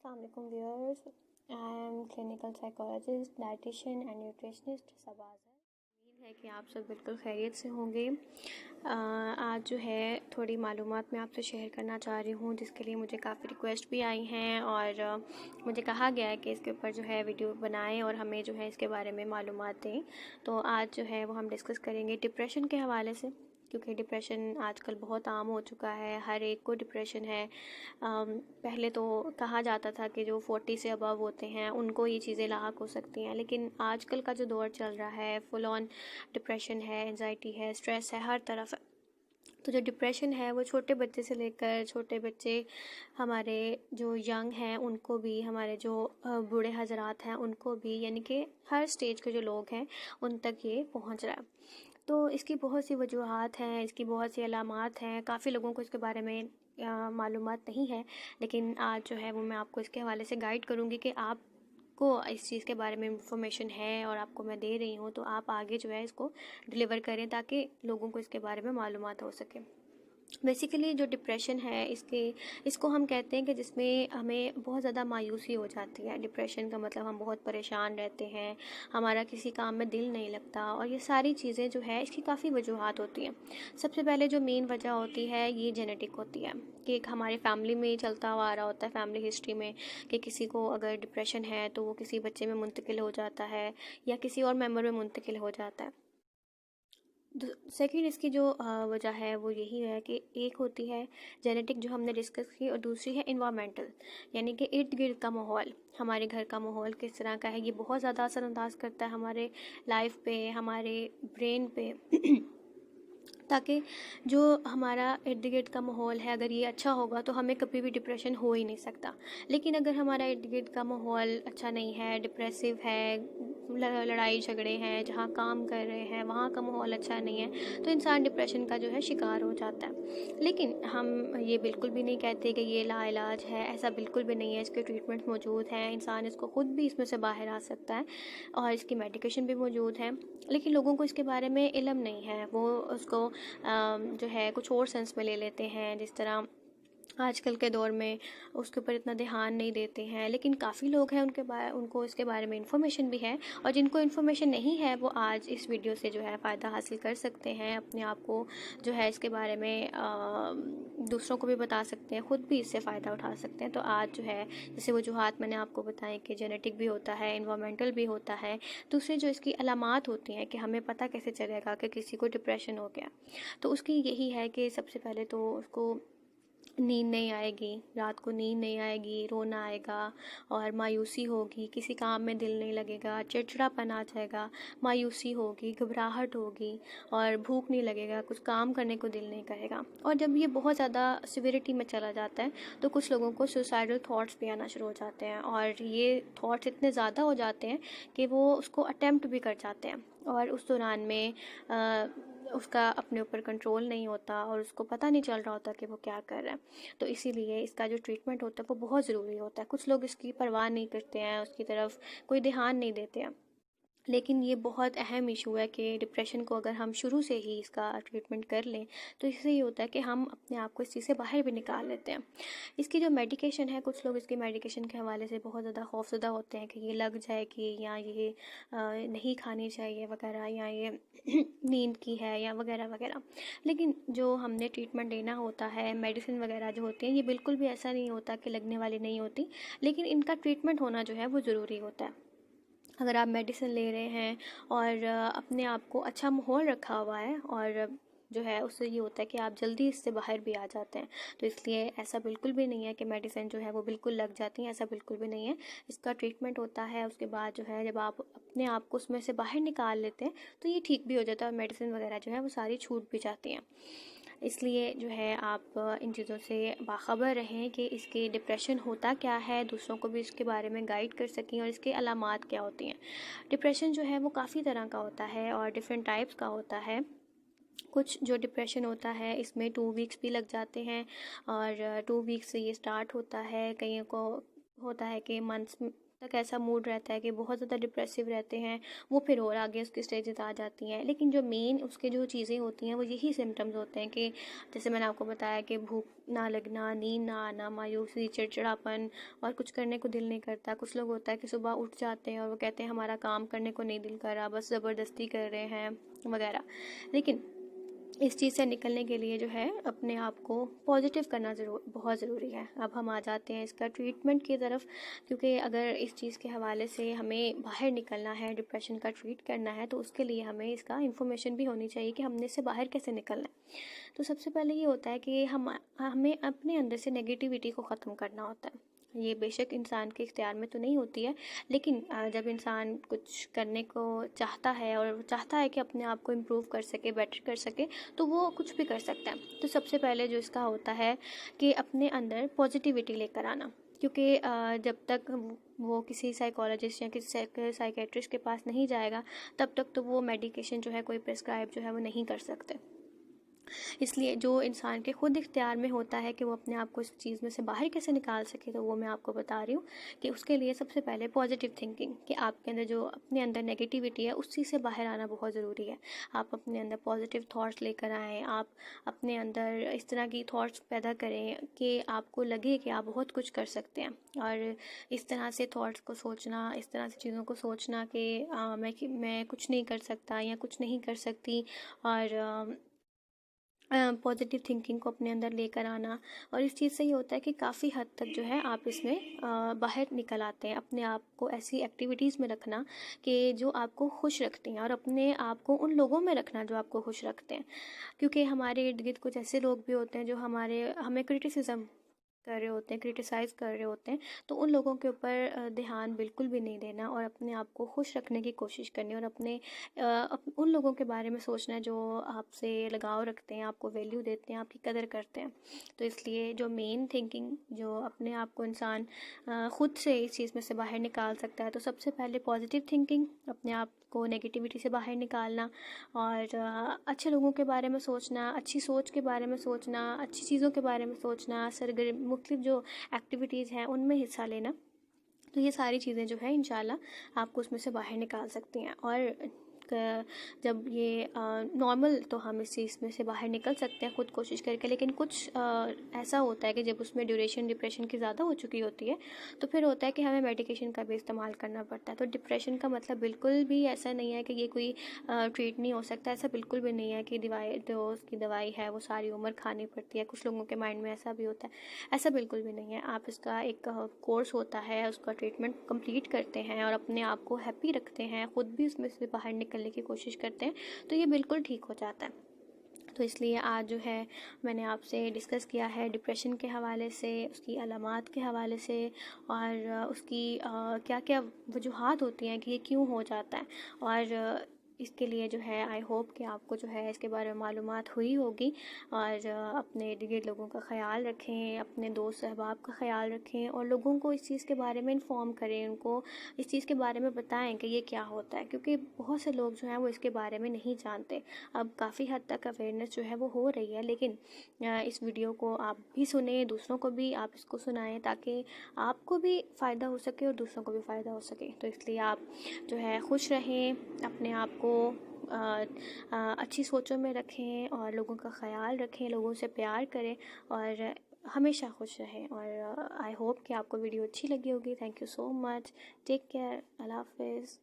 अस्सलाम वालेकुम viewers, I am clinical psychologist, dietitian and nutritionist Shahbaz है। उम्मीद है कि आप सब बिल्कुल खैरियत से होंगे। आज जो है थोड़ी मालूमात मैं आपसे शेयर करना चाह रही हूँ, जिसके लिए मुझे काफ़ी रिक्वेस्ट भी आई हैं और मुझे कहा गया है कि इसके ऊपर जो है वीडियो बनाएं और हमें जो है इसके बारे में मालूमात दें। तो आज जो है वो हम डिस्कस करेंगे डिप्रेशन के हवाले से, क्योंकि डिप्रेशन आजकल बहुत आम हो चुका है, हर एक को डिप्रेशन है। पहले तो कहा जाता था कि जो 40 से अबव होते हैं उनको ये चीज़ें लाहक हो सकती हैं, लेकिन आजकल का जो दौर चल रहा है फुल ऑन डिप्रेशन है, एंजाइटी है, स्ट्रेस है, हर तरफ है। तो जो डिप्रेशन है वो छोटे बच्चे से लेकर छोटे बच्चे, हमारे जो यंग हैं उनको भी, हमारे जो बूढ़े हजरात हैं उनको भी, यानी कि हर स्टेज के जो लोग हैं उन तक ये पहुंच रहा है। तो इसकी बहुत सी वजूहात हैं, इसकी बहुत सी अलामात हैं। काफ़ी लोगों को इसके बारे में मालूमात नहीं है, लेकिन आज जो है वो मैं आपको इसके हवाले से गाइड करूँगी कि आपको इस चीज़ के बारे में इंफॉर्मेशन है और आपको मैं दे रही हूँ, तो आप आगे जो है इसको डिलीवर करें ताकि लोगों को इसके बारे में मालूमात हो सके। बेसिकली जो डिप्रेशन है इसको हम कहते हैं कि जिसमें हमें बहुत ज़्यादा मायूसी हो जाती है। डिप्रेशन का मतलब हम बहुत परेशान रहते हैं, हमारा किसी काम में दिल नहीं लगता, और ये सारी चीज़ें जो है इसकी काफ़ी वजूहात होती हैं। सबसे पहले जो मेन वजह होती है ये जेनेटिक होती है, कि एक हमारे फैमिली में चलता हुआ आ रहा होता है, फैमिली हिस्ट्री में, कि किसी को अगर डिप्रेशन है तो वो किसी बच्चे में मुंतकिल हो जाता है या किसी और मेम्बर में मुंतकिल हो जाता है। सेकेंड इसकी जो वजह है वो यही है कि एक होती है जेनेटिक जो हमने डिस्कस की, और दूसरी है इन्वायरमेंटल, यानी कि इर्द गिर्द का माहौल, हमारे घर का माहौल किस तरह का है, ये बहुत ज़्यादा असरअंदाज करता है हमारे लाइफ पे, हमारे ब्रेन पे। ताकि जो हमारा इर्द गिर्द का माहौल है अगर ये अच्छा होगा तो हमें कभी भी डिप्रेशन हो ही नहीं सकता। लेकिन अगर हमारा इर्द गिर्द का माहौल अच्छा नहीं है, डिप्रेसिव है, लड़ाई झगड़े हैं, जहाँ काम कर रहे हैं वहाँ का माहौल अच्छा नहीं है, तो इंसान डिप्रेशन का जो है शिकार हो जाता है। लेकिन हम ये बिल्कुल भी नहीं कहते कि ये लाइलाज है, ऐसा बिल्कुल भी नहीं है। इसके ट्रीटमेंट मौजूद हैं, इंसान इसको खुद भी इसमें से बाहर आ सकता है और इसकी मेडिकेशन भी मौजूद है। लेकिन लोगों को इसके बारे में इल्म नहीं है, वो उसको जो है कुछ और सेंस में ले लेते हैं, जिस तरह आजकल के दौर में उसके ऊपर इतना ध्यान नहीं देते हैं। लेकिन काफ़ी लोग हैं उनको इसके बारे में इंफॉर्मेशन भी है, और जिनको इन्फॉर्मेशन नहीं है वो आज इस वीडियो से जो है फ़ायदा हासिल कर सकते हैं, अपने आप को जो है इसके बारे में दूसरों को भी बता सकते हैं, ख़ुद भी इससे फ़ायदा उठा सकते हैं। तो आज जो है जैसे वजूहात मैंने आपको बताई कि जेनेटिक भी होता है, इन्वायरमेंटल भी होता है, दूसरे जो इसकी अलामात होती हैं कि हमें पता कैसे चलेगा कि किसी को डिप्रेशन हो गया, तो उसकी यही है कि सबसे पहले तो उसको नींद नहीं आएगी, रात को नींद नहीं आएगी, रोना आएगा और मायूसी होगी, किसी काम में दिल नहीं लगेगा, चिड़चिड़ापन आ जाएगा, मायूसी होगी, घबराहट होगी और भूख नहीं लगेगा, कुछ काम करने को दिल नहीं करेगा। और जब ये बहुत ज़्यादा सिविरिटी में चला जाता है तो कुछ लोगों को सुसाइडल थॉट्स भी आना शुरू हो जाते हैं, और ये थॉट्स इतने ज़्यादा हो जाते हैं कि वो उसको अटेम्प्ट भी कर जाते हैं, और उस दौरान में उसका अपने ऊपर कंट्रोल नहीं होता और उसको पता नहीं चल रहा होता कि वो क्या कर रहा है। तो इसीलिए इसका जो ट्रीटमेंट होता है वो बहुत ज़रूरी होता है। कुछ लोग इसकी परवाह नहीं करते हैं, उसकी तरफ कोई ध्यान नहीं देते हैं, लेकिन ये बहुत अहम इशू है कि डिप्रेशन को अगर हम शुरू से ही इसका ट्रीटमेंट कर लें तो इससे ये होता है कि हम अपने आप को इस चीज़ से बाहर भी निकाल लेते हैं। इसकी जो मेडिकेशन है, कुछ लोग इसकी मेडिकेशन के हवाले से बहुत ज़्यादा खौफजदा होते हैं कि ये लग जाएगी या ये नहीं खानी चाहिए वगैरह, या ये नींद की है या वगैरह वगैरह। लेकिन जो हमने ट्रीटमेंट लेना होता है, मेडिसिन वगैरह जो होती हैं, ये बिल्कुल भी ऐसा नहीं होता कि लगने वाली नहीं होती, लेकिन इनका ट्रीटमेंट होना जो है वो ज़रूरी होता है। अगर आप मेडिसिन ले रहे हैं और अपने आप को अच्छा माहौल रखा हुआ है, और जो है उससे ये होता है कि आप जल्दी इससे बाहर भी आ जाते हैं। तो इसलिए ऐसा बिल्कुल भी नहीं है कि मेडिसिन जो है वो बिल्कुल लग जाती हैं, ऐसा बिल्कुल भी नहीं है। इसका ट्रीटमेंट होता है, उसके बाद जो है जब आप अपने आप को उसमें से बाहर निकाल लेते हैं तो ये ठीक भी हो जाता है, और मेडिसिन वगैरह जो है वो सारी छूट भी जाती हैं। इसलिए जो है आप इन चीज़ों से बाखबर रहें कि इसके डिप्रेशन होता क्या है, दूसरों को भी इसके बारे में गाइड कर सकें और इसके अलामात क्या होती हैं। डिप्रेशन जो है वो काफ़ी तरह का होता है और डिफरेंट टाइप्स का होता है। कुछ जो डिप्रेशन होता है इसमें 2 वीक्स भी लग जाते हैं, और 2 वीक्स से ये स्टार्ट होता है, कईयों को होता है कि मंथ्स तक ऐसा मूड रहता है कि बहुत ज़्यादा डिप्रेसिव रहते हैं, वो फिर और आगे उसकी स्टेजेस आ जाती हैं। लेकिन जो मेन उसके जो चीज़ें होती हैं वो यही सिम्टम्स होते हैं कि जैसे मैंने आपको बताया कि भूख ना लगना, नींद ना आना, मायूसी, चिड़चिड़ापन और कुछ करने को दिल नहीं करता। कुछ लोग होता है कि सुबह उठ जाते हैं और वो कहते हैं हमारा काम करने को नहीं दिल कर रहा, बस ज़बरदस्ती कर रहे हैं वगैरह। लेकिन इस चीज़ से निकलने के लिए जो है अपने आप को पॉजिटिव करना बहुत ज़रूरी है। अब हम आ जाते हैं इसका ट्रीटमेंट की तरफ, क्योंकि अगर इस चीज़ के हवाले से हमें बाहर निकलना है, डिप्रेशन का ट्रीट करना है, तो उसके लिए हमें इसका इन्फॉर्मेशन भी होनी चाहिए कि हमने इससे बाहर कैसे निकलना है। तो सबसे पहले ये होता है कि हमें अपने अंदर से नेगेटिविटी को ख़त्म करना होता है। ये बेशक इंसान के इख्तियार में तो नहीं होती है, लेकिन जब इंसान कुछ करने को चाहता है और चाहता है कि अपने आप को इम्प्रूव कर सके, बेटर कर सके, तो वो कुछ भी कर सकता है। तो सबसे पहले जो इसका होता है कि अपने अंदर पॉजिटिविटी लेकर आना, क्योंकि जब तक वो किसी साइकोलॉजिस्ट या किसी साइकेट्रिस्ट के पास नहीं जाएगा, तब तक तो वो मेडिकेशन जो है कोई प्रिस्क्राइब जो है वो नहीं कर सकते। इसलिए जो इंसान के खुद इख्तियार में होता है कि वो अपने आप को इस चीज़ में से बाहर कैसे निकाल सके, तो वो मैं आपको बता रही हूँ कि उसके लिए सबसे पहले पॉजिटिव थिंकिंग, कि आपके अंदर जो अपने अंदर नेगेटिविटी है उस चीज़ से बाहर आना बहुत ज़रूरी है। आप अपने अंदर पॉजिटिव थॉट्स लेकर आएँ, आप अपने अंदर इस तरह की थॉट्स पैदा करें कि आपको लगे कि आप बहुत कुछ कर सकते हैं। और इस तरह से थॉट्स को सोचना, इस तरह से चीज़ों को सोचना कि मैं कुछ नहीं कर सकता या कुछ नहीं कर सकती, और पॉजिटिव थिंकिंग को अपने अंदर लेकर आना। और इस चीज़ से ये होता है कि काफ़ी हद तक जो है आप इसमें बाहर निकल आते हैं। अपने आप को ऐसी एक्टिविटीज़ में रखना कि जो आपको खुश रखती हैं, और अपने आप को उन लोगों में रखना जो आपको खुश रखते हैं, क्योंकि हमारे इर्द गिर्द कुछ ऐसे लोग भी होते हैं जो हमें क्रिटिसिज्म कर रहे होते हैं, क्रिटिसाइज़ कर रहे होते हैं। तो उन लोगों के ऊपर ध्यान बिल्कुल भी नहीं देना, और अपने आप को खुश रखने की कोशिश करनी, और उन लोगों के बारे में सोचना है जो आपसे लगाव रखते हैं, आपको वैल्यू देते हैं, आपकी कदर करते हैं। तो इसलिए जो मेन थिंकिंग, जो अपने आप को इंसान ख़ुद से इस चीज़ में से बाहर निकाल सकता है, तो सबसे पहले पॉजिटिव थिंकिंग, अपने आप को नेगेटिविटी से बाहर निकालना, और अच्छे लोगों के बारे में सोचना, अच्छी सोच के बारे में सोचना, अच्छी चीज़ों के बारे में सोचना, मुख्तलिफ जो एक्टिविटीज़ हैं उनमें हिस्सा लेना। तो ये सारी चीज़ें जो है इंशाल्लाह आपको उसमें से बाहर निकाल सकती हैं। और जब ये नॉर्मल, तो हम इस चीज़ में से बाहर निकल सकते हैं खुद कोशिश करके। लेकिन कुछ ऐसा होता है कि जब उसमें ड्यूरेशन डिप्रेशन की ज़्यादा हो चुकी होती है, तो फिर होता है कि हमें मेडिकेशन का भी इस्तेमाल करना पड़ता है। तो डिप्रेशन का मतलब बिल्कुल भी ऐसा नहीं है कि ये कोई ट्रीट नहीं हो सकता। ऐसा बिल्कुल भी नहीं है कि उसकी दवाई है वो सारी उम्र खानी पड़ती है। कुछ लोगों के माइंड में ऐसा भी होता है, ऐसा बिल्कुल भी नहीं है। आप इसका एक कोर्स होता है, उसका ट्रीटमेंट कंप्लीट करते हैं और अपने आप को हैप्पी रखते हैं, ख़ुद भी उसमें से बाहर निकलने की कोशिश करते हैं, तो ये बिल्कुल ठीक हो जाता है। तो इसलिए आज जो है मैंने आपसे डिस्कस किया है डिप्रेशन के हवाले से, उसकी अलामात के हवाले से, और उसकी क्या क्या वजूहात होती हैं कि ये क्यों हो जाता है। और इसके लिए जो है आई होप कि आपको जो है इसके बारे में मालूमात हुई होगी। और अपने इर्द गिर्द लोगों का ख्याल रखें, अपने दोस्त अहबाब का ख्याल रखें, और लोगों को इस चीज़ के बारे में इन्फॉर्म करें, उनको इस चीज़ के बारे में बताएं कि ये क्या होता है, क्योंकि बहुत से लोग जो हैं वो इसके बारे में नहीं जानते। अब काफ़ी हद तक अवेयरनेस जो है वो हो रही है, लेकिन इस वीडियो को आप भी सुने, दूसरों को भी आप इसको सुनाएं, ताकि आपको भी फ़ायदा हो सके और दूसरों को भी फ़ायदा हो सके। तो इसलिए आप जो है खुश रहें, अपने आप को अच्छी सोचों में रखें, और लोगों का ख्याल रखें, लोगों से प्यार करें, और हमेशा खुश रहें। और आई होप कि आपको वीडियो अच्छी लगी होगी। Thank you so much. Take care. अल्लाह हाफ़िज़।